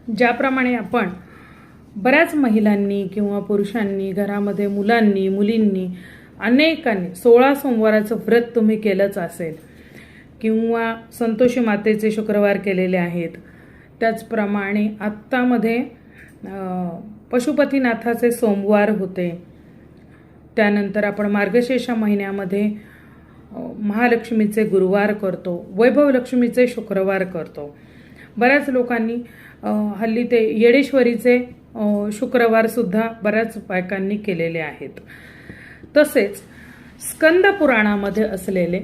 ज्याप्रमाणे आपण बऱ्याच महिलांनी किंवा पुरुषांनी घरामध्ये मुलांनी मुलींनी अनेकांनी 16 सोमवाराचं व्रत तुम्ही केलंच असेल किंवा संतोषी मातेचे शुक्रवार केलेले आहेत. त्याचप्रमाणे आत्तामध्ये पशुपतीनाथाचे सोमवार होते. त्यानंतर आपण मार्गशीर्ष महिन्यामध्ये महालक्ष्मीचे गुरुवार करतो, वैभव लक्ष्मीचे शुक्रवार करतो. बऱ्याच लोकांनी हल्ली ते येडेश्वरीचे शुक्रवार सुद्धा बऱ्याच बायकांनी केलेले आहेत. तसेच स्कंद पुराणामध्ये असलेले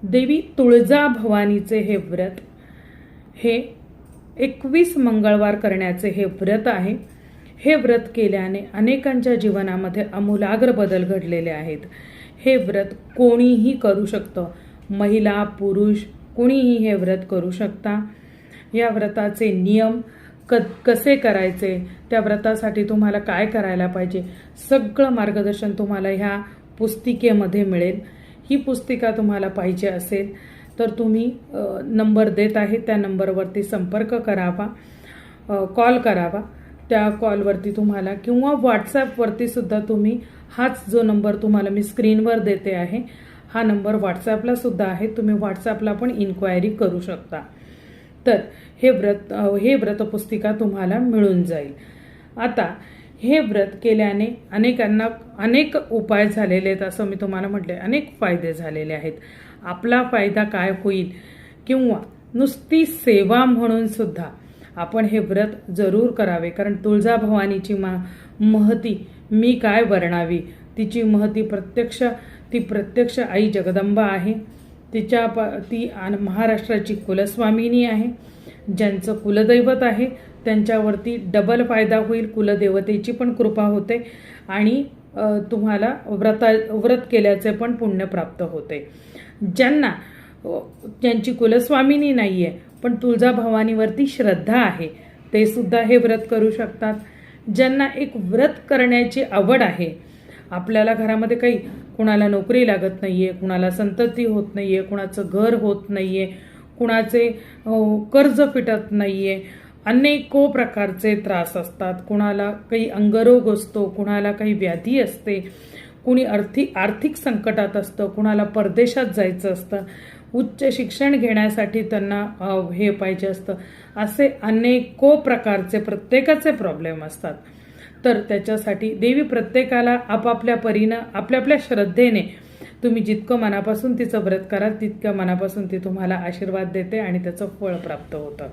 देवी तुळजाभवानीचे हे व्रत, हे 21 मंगळवार करण्याचे हे व्रत आहे. हे व्रत केल्याने अनेकांच्या जीवनामध्ये आमूलाग्र बदल घडलेले आहेत. हे व्रत कोणीही करू शकतं, महिला पुरुष कोणीही हे व्रत करू शकता. या व्रताचे नियम कसे करायचे, त्या व्रतासाठी तुम्हाला काय करायला पाहिजे, सगळं मार्गदर्शन तुम्हाला ह्या पुस्तिकेमध्ये मिळेल. ही पुस्तिका तुम्हाला पाहिजे असेल तर तुम्ही नंबर देत आहे त्या नंबरवरती संपर्क करावा, कॉल करावा. त्या कॉलवरती तुम्हाला किंवा व्हॉट्सॲपवरती सुद्धा तुम्ही हाच जो नंबर तुम्हाला मी स्क्रीनवर देते आहे हा नंबर व्हॉट्सॲपला सुद्धा आहे, तुम्ही व्हॉट्सॲपला पण इन्क्वायरी करू शकता. तर हे व्रतपुस्तिका तुम्हाला मिळून जाईल. आता हे व्रत केल्याने अनेकांना अनेक उपाय झालेले आहेत, असं मी तुम्हाला म्हटले, अनेक फायदे झालेले आहेत. आपला फायदा काय होईल किंवा नुसती सेवा म्हणून सुद्धा आपण हे व्रत जरूर करावे. कारण तुळजाभवानीची महती मी काय वर्णावी, तिची महती ती प्रत्यक्ष आई जगदंबा आहे. ती महाराष्ट्राची कुलस्वामिनी आहे. ज्यांचं कुलदैवत आहे त्यांच्यावरती डबल फायदा होईल, कुलदेवतेची पण कृपा होते आणि तुम्हाला व्रत केल्याचे पण पुण्य प्राप्त होते. ज्यांची कुलस्वामिनी नाही आहे पण तुळजाभवानीवरती श्रद्धा आहे ते सुद्धा हे व्रत करू शकतात. ज्यांना एक व्रत करण्याची आवड आहे, आपल्याला घरामध्ये काही कुणाला नोकरी लागत नाहीये, कुणाला संतती होत नाहीये, कुणाचं घर होत नाहीये, कुणाचे कर्ज फिटत नाहीये, अनेको प्रकारचे त्रास असतात, कुणाला काही अंगरोग असतो, कुणाला काही व्याधी असते, कुणी आर्थिक संकटात असतं, कुणाला परदेशात जायचं असतं, उच्च शिक्षण घेण्यासाठी त्यांना हे पाहिजे असतं, असे अनेको प्रकारचे प्रत्येकाचे प्रॉब्लेम असतात. तर त्याच्यासाठी देवी प्रत्येकाला आपापल्या परीनं आपल्या श्रद्धेने तुम्ही जितकं मनापासून तिचं व्रत कराल तितक्या मनापासून ती तुम्हाला आशीर्वाद देते आणि त्याचं फळ प्राप्त होतं.